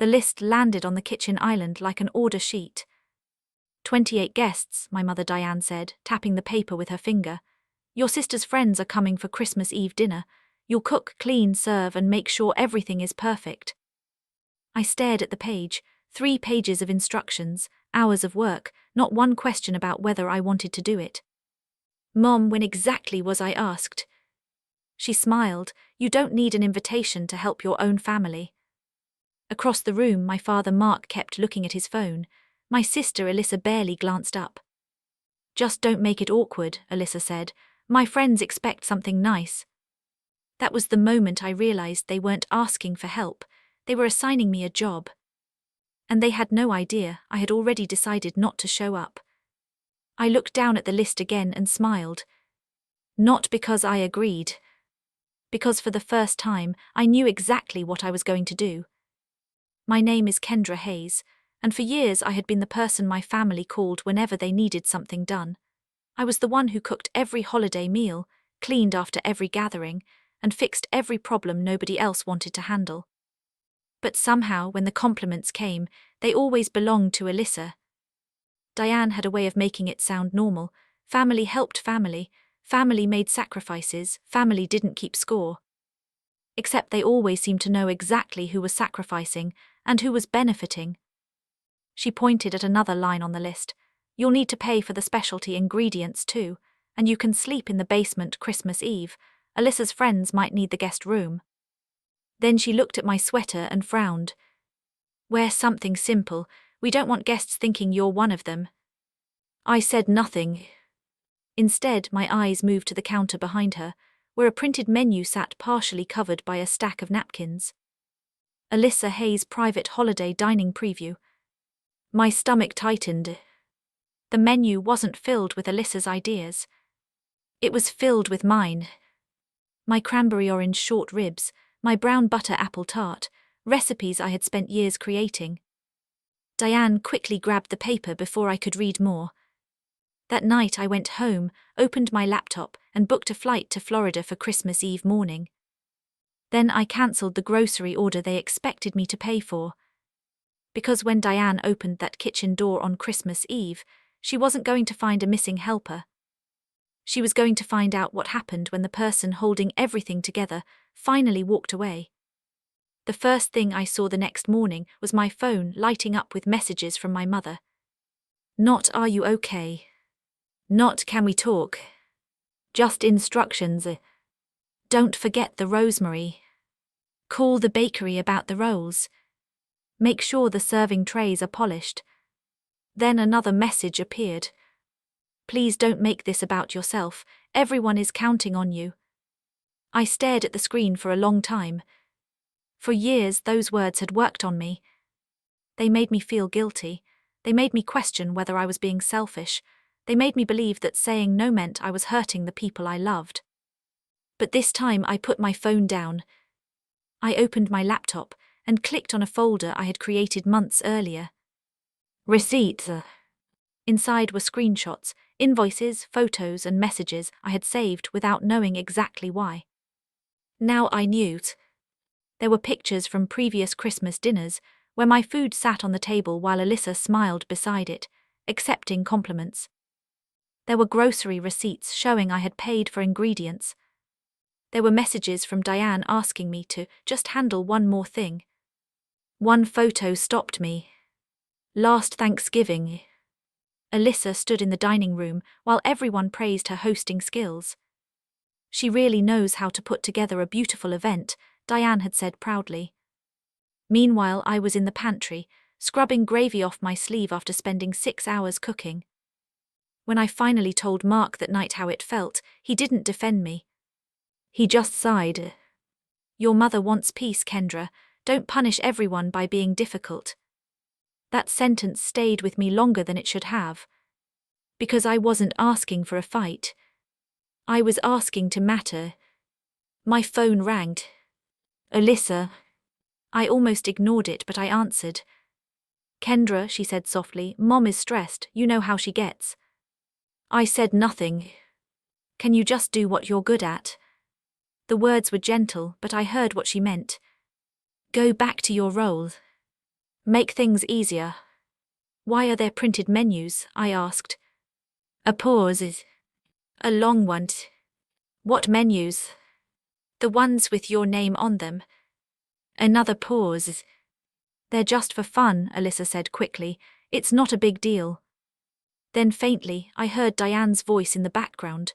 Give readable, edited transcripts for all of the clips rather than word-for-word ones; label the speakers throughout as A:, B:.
A: The list landed on the kitchen island like an order sheet. 28 guests, my mother Diane said, tapping the paper with her finger. Your sister's friends are coming for Christmas Eve dinner. You'll cook, clean, serve, and make sure everything is perfect. I stared at the page, 3 pages of instructions, hours of work, not one question about whether I wanted to do it. Mom, when exactly was I asked? She smiled. You don't need an invitation to help your own family. Across the room, my father Mark kept looking at his phone. My sister Alyssa barely glanced up. Just don't make it awkward, Alyssa said. My friends expect something nice. That was the moment I realized they weren't asking for help. They were assigning me a job. And they had no idea I had already decided not to show up. I looked down at the list again and smiled. Not because I agreed. Because for the first time, I knew exactly what I was going to do. My name is Kendra Hayes, and for years I had been the person my family called whenever they needed something done. I was the one who cooked every holiday meal, cleaned after every gathering, and fixed every problem nobody else wanted to handle. But somehow, when the compliments came, they always belonged to Alyssa. Diane had a way of making it sound normal. Family helped family, family made sacrifices, family didn't keep score. Except they always seemed to know exactly who was sacrificing and who was benefiting. She pointed at another line on the list. You'll need to pay for the specialty ingredients too, and you can sleep in the basement Christmas Eve. Alyssa's friends might need the guest room. Then she looked at my sweater and frowned. Wear something simple. We don't want guests thinking you're one of them. I said nothing. Instead, my eyes moved to the counter behind her, where a printed menu sat partially covered by a stack of napkins. Alyssa Hayes' private holiday dining preview. My stomach tightened. The menu wasn't filled with Alyssa's ideas. It was filled with mine. My cranberry orange short ribs, my brown butter apple tart, recipes I had spent years creating. Diane quickly grabbed the paper before I could read more. That night I went home, opened my laptop, and booked a flight to Florida for Christmas Eve morning. Then I cancelled the grocery order they expected me to pay for. Because when Diane opened that kitchen door on Christmas Eve, she wasn't going to find a missing helper. She was going to find out what happened when the person holding everything together finally walked away. The first thing I saw the next morning was my phone lighting up with messages from my mother. Not "Are you okay?" Not "Can we talk?" Just instructions. Don't forget the rosemary. Call the bakery about the rolls. Make sure the serving trays are polished. Then another message appeared. Please don't make this about yourself. Everyone is counting on you. I stared at the screen for a long time. For years, those words had worked on me. They made me feel guilty. They made me question whether I was being selfish. They made me believe that saying no meant I was hurting the people I loved. But this time I put my phone down. I opened my laptop and clicked on a folder I had created months earlier. Receipts. Inside were screenshots, invoices, photos, and messages I had saved without knowing exactly why. Now I knew. There were pictures from previous Christmas dinners where my food sat on the table while Alyssa smiled beside it, accepting compliments. There were grocery receipts showing I had paid for ingredients. There were messages from Diane asking me to just handle one more thing. One photo stopped me. Last Thanksgiving. Alyssa stood in the dining room while everyone praised her hosting skills. She really knows how to put together a beautiful event, Diane had said proudly. Meanwhile, I was in the pantry, scrubbing gravy off my sleeve after spending 6 hours cooking. When I finally told Mark that night how it felt, he didn't defend me. He just sighed. Your mother wants peace, Kendra. Don't punish everyone by being difficult. That sentence stayed with me longer than it should have. Because I wasn't asking for a fight. I was asking to matter. My phone rang. Alyssa. I almost ignored it, but I answered. Kendra, she said softly, Mom is stressed, you know how she gets. I said nothing. Can you just do what you're good at? The words were gentle, but I heard what she meant. Go back to your role. Make things easier. Why are there printed menus? I asked. A pause. A long one. What menus? The ones with your name on them. Another pause. They're just for fun, Alyssa said quickly. It's not a big deal. Then faintly, I heard Diane's voice in the background.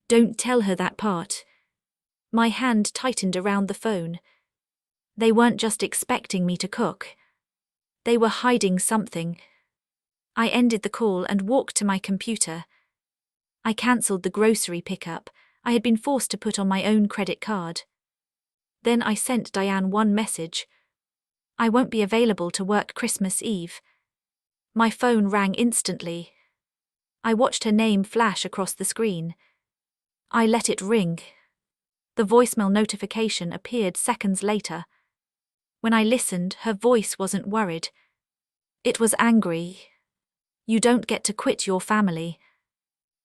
A: Don't tell her that part. My hand tightened around the phone. They weren't just expecting me to cook. They were hiding something. I ended the call and walked to my computer. I cancelled the grocery pickup I had been forced to put on my own credit card. Then I sent Diane one message. I won't be available to work Christmas Eve. My phone rang instantly. I watched her name flash across the screen. I let it ring. The voicemail notification appeared seconds later. When I listened, her voice wasn't worried. It was angry. You don't get to quit your family.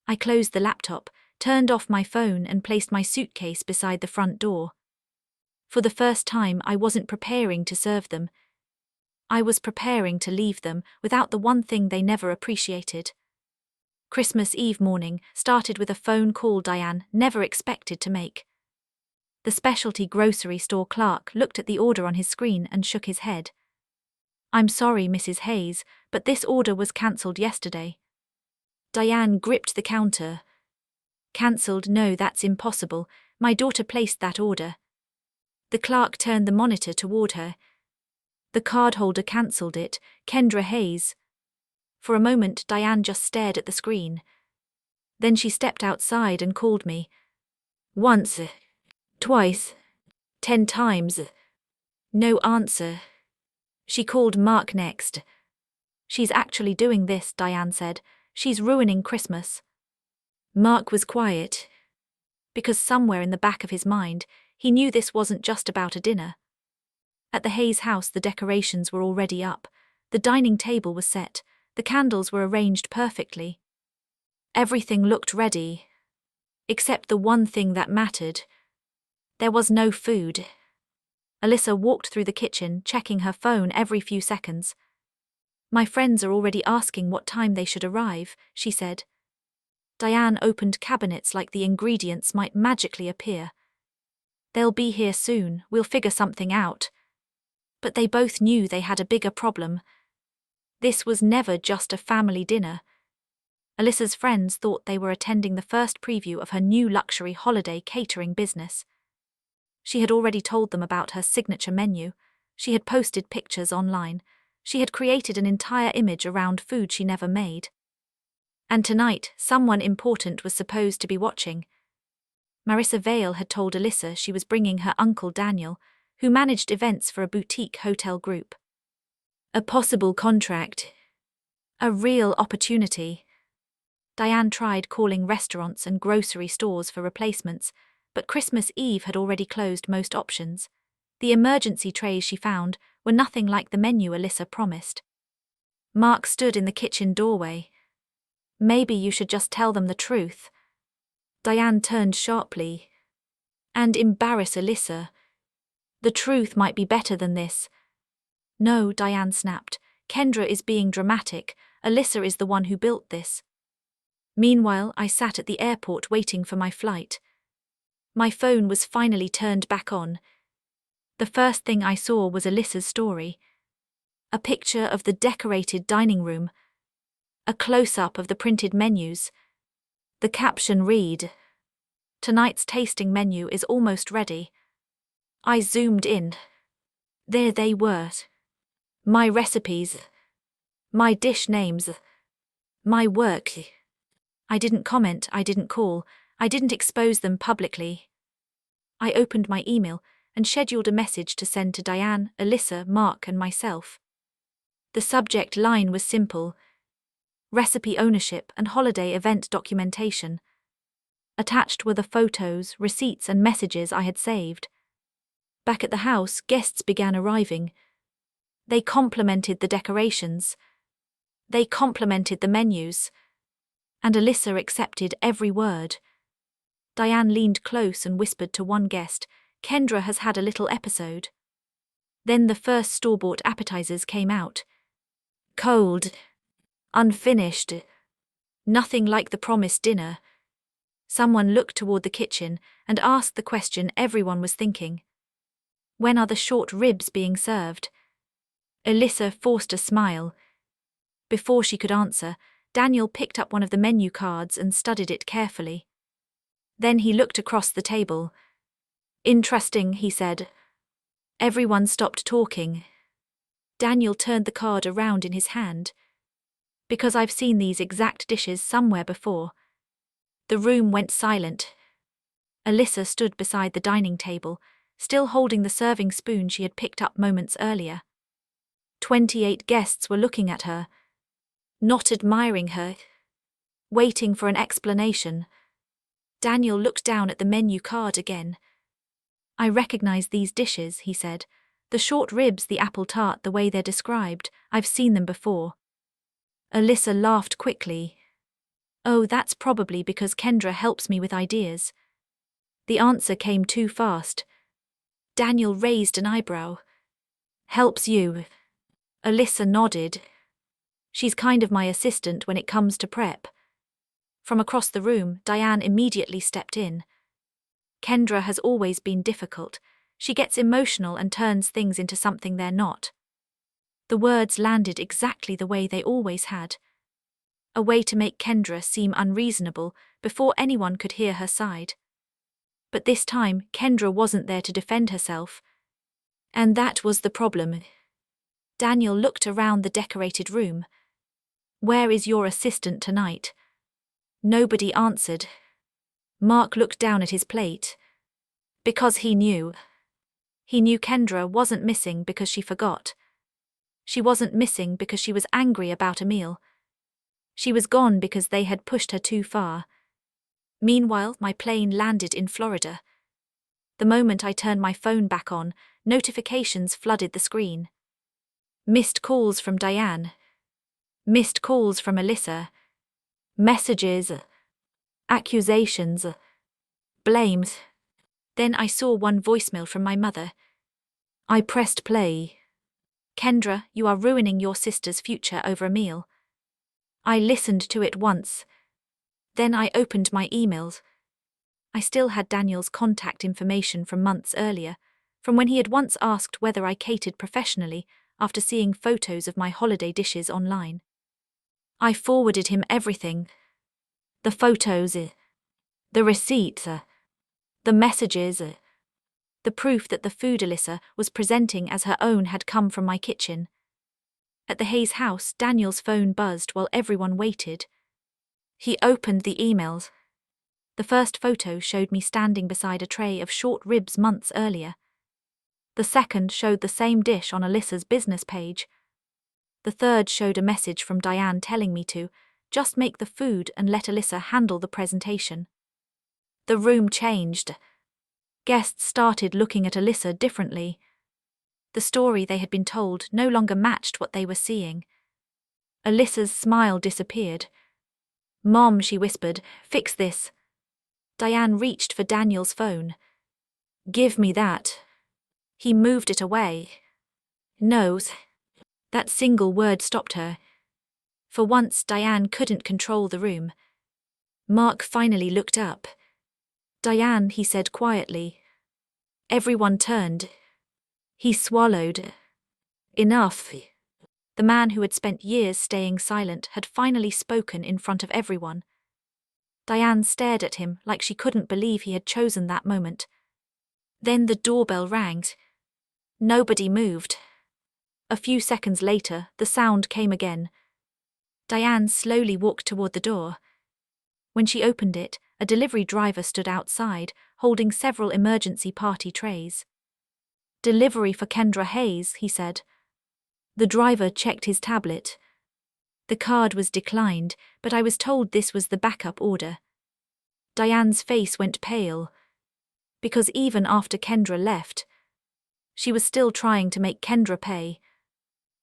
A: I closed the laptop, turned off my phone and placed my suitcase beside the front door. For the first time, I wasn't preparing to serve them. I was preparing to leave them without the one thing they never appreciated. Christmas Eve morning started with a phone call Diane never expected to make. The specialty grocery store clerk looked at the order on his screen and shook his head. I'm sorry, Mrs. Hayes, but this order was cancelled yesterday. Diane gripped the counter. Cancelled? No, that's impossible. My daughter placed that order. The clerk turned the monitor toward her. The cardholder cancelled it, Kendra Hayes. For a moment, Diane just stared at the screen. Then she stepped outside and called me. Once, twice, 10 times. No answer. She called Mark next. She's actually doing this, Diane said. She's ruining Christmas. Mark was quiet. Because somewhere in the back of his mind, he knew this wasn't just about a dinner. At the Hayes house, the decorations were already up. The dining table was set. The candles were arranged perfectly. Everything looked ready. Except the one thing that mattered. There was no food. Alyssa walked through the kitchen, checking her phone every few seconds. My friends are already asking what time they should arrive, she said. Diane opened cabinets like the ingredients might magically appear. They'll be here soon, we'll figure something out. But they both knew they had a bigger problem. This was never just a family dinner. Alyssa's friends thought they were attending the first preview of her new luxury holiday catering business. She had already told them about her signature menu. She had posted pictures online. She had created an entire image around food she never made. And tonight, someone important was supposed to be watching. Marissa Vale had told Alyssa she was bringing her uncle Daniel, who managed events for a boutique hotel group. A possible contract. A real opportunity. Diane tried calling restaurants and grocery stores for replacements, but Christmas Eve had already closed most options. The emergency trays she found were nothing like the menu Alyssa promised. Mark stood in the kitchen doorway. Maybe you should just tell them the truth. Diane turned sharply. And embarrass Alyssa. The truth might be better than this. No, Diane snapped. Kendra is being dramatic. Alyssa is the one who built this. Meanwhile, I sat at the airport waiting for my flight. My phone was finally turned back on. The first thing I saw was Alyssa's story. A picture of the decorated dining room. A close-up of the printed menus. The caption read, "Tonight's tasting menu is almost ready." I zoomed in. There they were. My recipes. My dish names. My work. I didn't comment, I didn't call, I didn't expose them publicly. I opened my email and scheduled a message to send to Diane, Alyssa, Mark, and myself. The subject line was simple: recipe ownership and holiday event documentation. Attached were the photos, receipts, and messages I had saved. Back at the house, guests began arriving. They complimented the decorations. They complimented the menus. And Alyssa accepted every word. Diane leaned close and whispered to one guest, "Kendra has had a little episode." Then the first store-bought appetizers came out. Cold. Unfinished. Nothing like the promised dinner. Someone looked toward the kitchen and asked the question everyone was thinking. When are the short ribs being served? Alyssa forced a smile. Before she could answer, Daniel picked up one of the menu cards and studied it carefully. Then he looked across the table. Interesting, he said. Everyone stopped talking. Daniel turned the card around in his hand. Because I've seen these exact dishes somewhere before. The room went silent. Alyssa stood beside the dining table, still holding the serving spoon she had picked up moments earlier. 28 guests were looking at her, not admiring her, waiting for an explanation. Daniel looked down at the menu card again. I recognize these dishes, he said. The short ribs, the apple tart, the way they're described, I've seen them before. Alyssa laughed quickly. Oh, that's probably because Kendra helps me with ideas. The answer came too fast. Daniel raised an eyebrow. Helps you? Alyssa nodded. She's kind of my assistant when it comes to prep. From across the room, Diane immediately stepped in. Kendra has always been difficult. She gets emotional and turns things into something they're not. The words landed exactly the way they always had. A way to make Kendra seem unreasonable before anyone could hear her side. But this time, Kendra wasn't there to defend herself. And that was the problem. Daniel looked around the decorated room. Where is your assistant tonight? Nobody answered. Mark looked down at his plate. Because he knew. He knew Kendra wasn't missing because she forgot. She wasn't missing because she was angry about a meal. She was gone because they had pushed her too far. Meanwhile, my plane landed in Florida. The moment I turned my phone back on, notifications flooded the screen. Missed calls from Diane. Missed calls from Alyssa. Messages. Accusations. Blames. Then I saw one voicemail from my mother. I pressed play. Kendra, you are ruining your sister's future over a meal. I listened to it once. Then I opened my emails. I still had Daniel's contact information from months earlier, from when he had once asked whether I catered professionally after seeing photos of my holiday dishes online. I forwarded him everything. The photos, the receipts, the messages, the proof that the food Alyssa was presenting as her own had come from my kitchen. At the Hayes house, Daniel's phone buzzed while everyone waited. He opened the emails. The first photo showed me standing beside a tray of short ribs months earlier. The second showed the same dish on Alyssa's business page. The third showed a message from Diane telling me to just make the food and let Alyssa handle the presentation. The room changed. Guests started looking at Alyssa differently. The story they had been told no longer matched what they were seeing. Alyssa's smile disappeared. Mom, she whispered, fix this. Diane reached for Daniel's phone. Give me that. He moved it away. No. That single word stopped her. For once, Diane couldn't control the room. Mark finally looked up. Diane, he said quietly. Everyone turned. He swallowed. Enough. The man who had spent years staying silent had finally spoken in front of everyone. Diane stared at him like she couldn't believe he had chosen that moment. Then the doorbell rang. Nobody moved. A few seconds later, the sound came again. Diane slowly walked toward the door. When she opened it, a delivery driver stood outside, holding several emergency party trays. Delivery for Kendra Hayes, he said. The driver checked his tablet. The card was declined, but I was told this was the backup order. Diane's face went pale. Because even after Kendra left, she was still trying to make Kendra pay.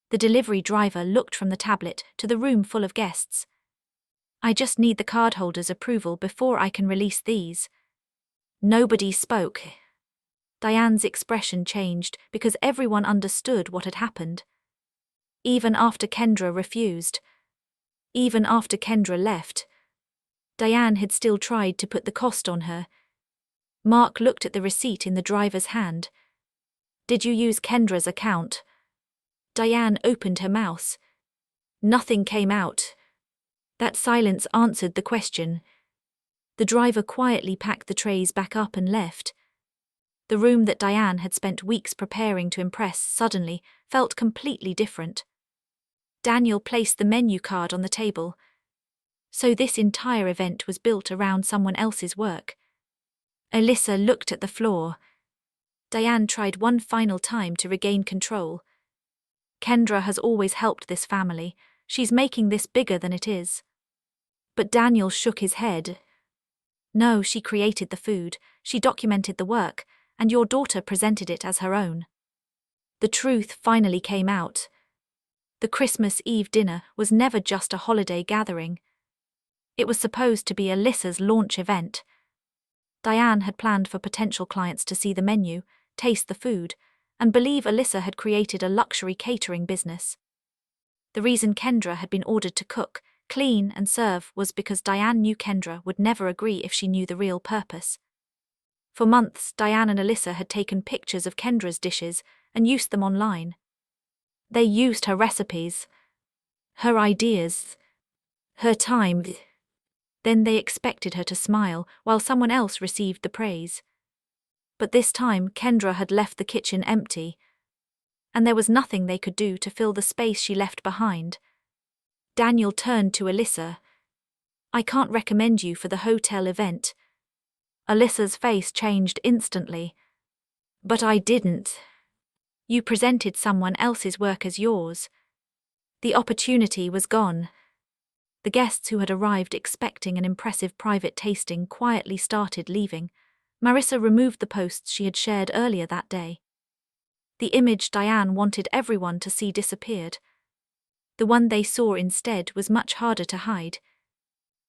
A: The delivery driver looked from the tablet to the room full of guests. I just need the cardholder's approval before I can release these. Nobody spoke. Diane's expression changed because everyone understood what had happened. Even after Kendra refused, even after Kendra left, Diane had still tried to put the cost on her. Mark looked at the receipt in the driver's hand. Did you use Kendra's account? Diane opened her mouth. Nothing came out. That silence answered the question. The driver quietly packed the trays back up and left. The room that Diane had spent weeks preparing to impress suddenly felt completely different. Daniel placed the menu card on the table. So this entire event was built around someone else's work. Alyssa looked at the floor. Diane tried one final time to regain control. Kendra has always helped this family. She's making this bigger than it is. But Daniel shook his head. No, she created the food, she documented the work, and your daughter presented it as her own. The truth finally came out. The Christmas Eve dinner was never just a holiday gathering. It was supposed to be Alyssa's launch event. Diane had planned for potential clients to see the menu, taste the food, and believe Alyssa had created a luxury catering business. The reason Kendra had been ordered to cook, clean, and serve was because Diane knew Kendra would never agree if she knew the real purpose. For months, Diane and Alyssa had taken pictures of Kendra's dishes and used them online. They used her recipes, her ideas, her time. Then they expected her to smile while someone else received the praise. But this time, Kendra had left the kitchen empty, and there was nothing they could do to fill the space she left behind. Daniel turned to Alyssa. I can't recommend you for the hotel event. Alyssa's face changed instantly. But I didn't. You presented someone else's work as yours. The opportunity was gone. The guests who had arrived expecting an impressive private tasting quietly started leaving. Marissa removed the posts she had shared earlier that day. The image Diane wanted everyone to see disappeared. The one they saw instead was much harder to hide.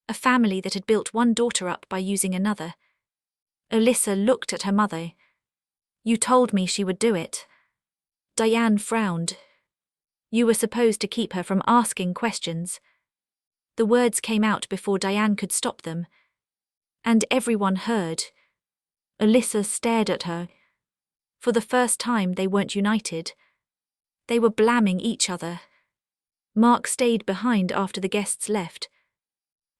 A: A family that had built one daughter up by using another. Alyssa looked at her mother. You told me she would do it. Diane frowned. You were supposed to keep her from asking questions. The words came out before Diane could stop them. And everyone heard. Alyssa stared at her. For the first time, they weren't united. They were blaming each other. Mark stayed behind after the guests left.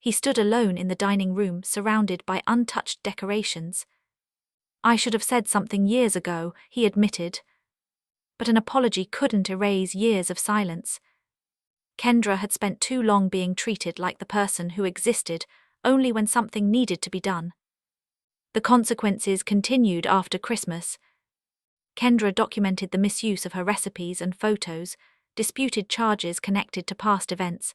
A: He stood alone in the dining room, surrounded by untouched decorations. I should have said something years ago, he admitted. But an apology couldn't erase years of silence. Kendra had spent too long being treated like the person who existed only when something needed to be done. The consequences continued after Christmas. Kendra documented the misuse of her recipes and photos, disputed charges connected to past events,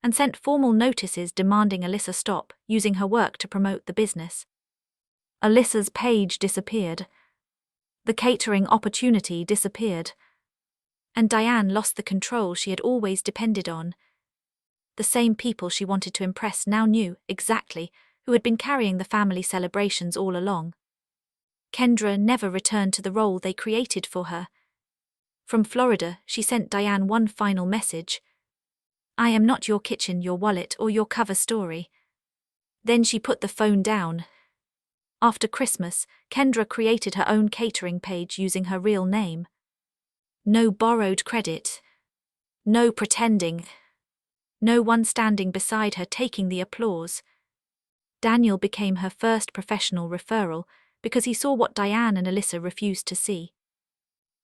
A: and sent formal notices demanding Alyssa stop using her work to promote the business. Alyssa's page disappeared. The catering opportunity disappeared. And Diane lost the control she had always depended on. The same people she wanted to impress now knew, exactly, who had been carrying the family celebrations all along. Kendra never returned to the role they created for her. From Florida, she sent Diane one final message. I am not your kitchen, your wallet, or your cover story. Then she put the phone down. After Christmas, Kendra created her own catering page using her real name. No borrowed credit. No pretending. No one standing beside her taking the applause. Daniel became her first professional referral because he saw what Diane and Alyssa refused to see.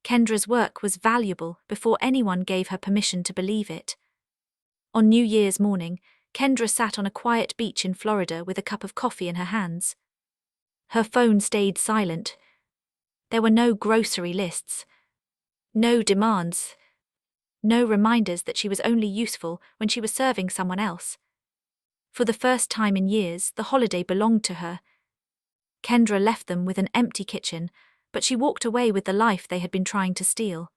A: Kendra's work was valuable before anyone gave her permission to believe it. On New Year's morning, Kendra sat on a quiet beach in Florida with a cup of coffee in her hands. Her phone stayed silent. There were no grocery lists. No demands. No reminders that she was only useful when she was serving someone else. For the first time in years, the holiday belonged to her. Kendra left them with an empty kitchen, but she walked away with the life they had been trying to steal.